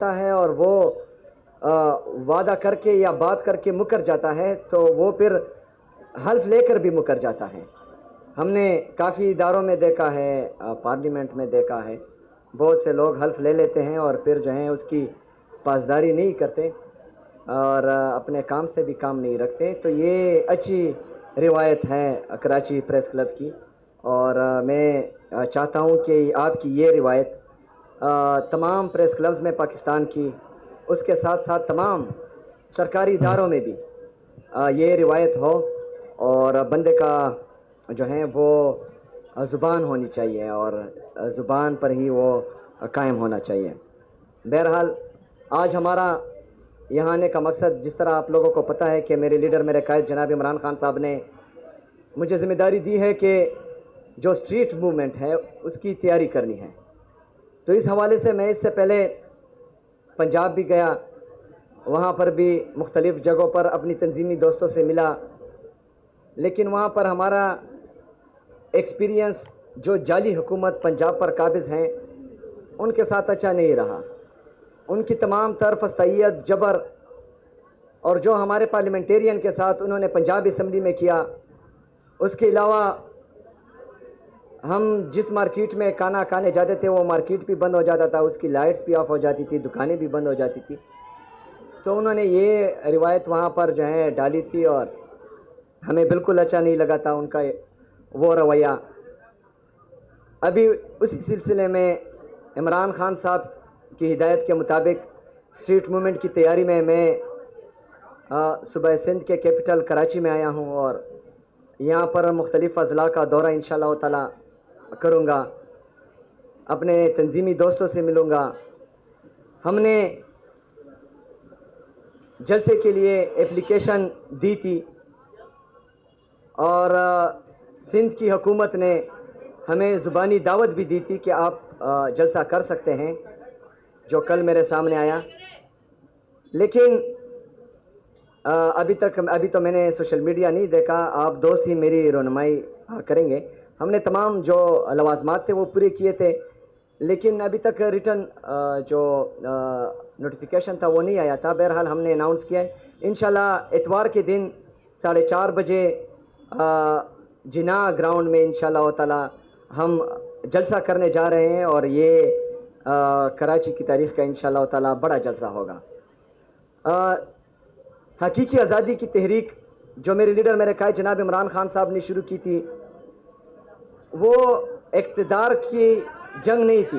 ہے اور وہ وعدہ کر کے یا بات کر کے مکر جاتا ہے تو وہ پھر حلف لے کر بھی مکر جاتا ہے۔ ہم نے کافی اداروں میں دیکھا ہے، پارلیمنٹ میں دیکھا ہے، بہت سے لوگ حلف لے لیتے ہیں اور پھر جو ہیں اس کی پاسداری نہیں کرتے اور اپنے کام سے بھی کام نہیں رکھتے۔ تو یہ اچھی روایت ہے کراچی پریس کلب کی، اور میں چاہتا ہوں کہ آپ کی یہ روایت تمام پریس کلبز میں پاکستان کی، اس کے ساتھ ساتھ تمام سرکاری اداروں میں بھی یہ روایت ہو، اور بندے کا جو ہے وہ زبان ہونی چاہیے اور زبان پر ہی وہ قائم ہونا چاہیے۔ بہرحال آج ہمارا یہاں آنے کا مقصد، جس طرح آپ لوگوں کو پتہ ہے کہ میرے لیڈر، میرے قائد جناب عمران خان صاحب نے مجھے ذمہ داری دی ہے کہ جو اسٹریٹ موومنٹ ہے اس کی تیاری کرنی ہے۔ تو اس حوالے سے میں اس سے پہلے پنجاب بھی گیا، وہاں پر بھی مختلف جگہوں پر اپنی تنظیمی دوستوں سے ملا، لیکن وہاں پر ہمارا ایکسپیرینس جو جعلی حکومت پنجاب پر قابض ہیں ان کے ساتھ اچھا نہیں رہا۔ ان کی تمام طرف استائیت، جبر، اور جو ہمارے پارلیمنٹیرین کے ساتھ انہوں نے پنجاب اسمبلی میں کیا، اس کے علاوہ ہم جس مارکیٹ میں کھانا کھانے جاتے تھے وہ مارکیٹ بھی بند ہو جاتا تھا، اس کی لائٹس بھی آف ہو جاتی تھی، دکانیں بھی بند ہو جاتی تھی۔ تو انہوں نے یہ روایت وہاں پر جو ہے ڈالی تھی اور ہمیں بالکل اچھا نہیں لگا تھا ان کا وہ رویہ۔ ابھی اسی سلسلے میں عمران خان صاحب کی ہدایت کے مطابق اسٹریٹ موومنٹ کی تیاری میں صوبہ سندھ کے کیپٹل کراچی میں آیا ہوں، اور یہاں پر مختلف اضلاع کا دورہ انشاءاللہ تعالی کروں گا، اپنے تنظیمی دوستوں سے ملوں گا۔ ہم نے جلسے کے لیے اپلیکیشن دی تھی اور سندھ کی حکومت نے ہمیں زبانی دعوت بھی دی تھی کہ آپ جلسہ کر سکتے ہیں، جو کل میرے سامنے آیا، لیکن ابھی تو میں نے سوشل میڈیا نہیں دیکھا، آپ دوست ہی میری رہنمائی کریں گے۔ ہم نے تمام جو لوازمات تھے وہ پورے کیے تھے، لیکن ابھی تک ریٹن جو نوٹیفیکیشن تھا وہ نہیں آیا تھا۔ بہرحال ہم نے اناؤنس کیا ہے انشاءاللہ اتوار کے دن 4:30 بجے جناح گراؤنڈ میں انشاءاللہ تعالی ہم جلسہ کرنے جا رہے ہیں، اور یہ کراچی کی تاریخ کا انشاءاللہ تعالی بڑا جلسہ ہوگا۔ حقیقی آزادی کی تحریک جو میرے لیڈر، میرے قائد جناب عمران خان صاحب نے شروع کی تھی، وہ اقتدار کی جنگ نہیں تھی۔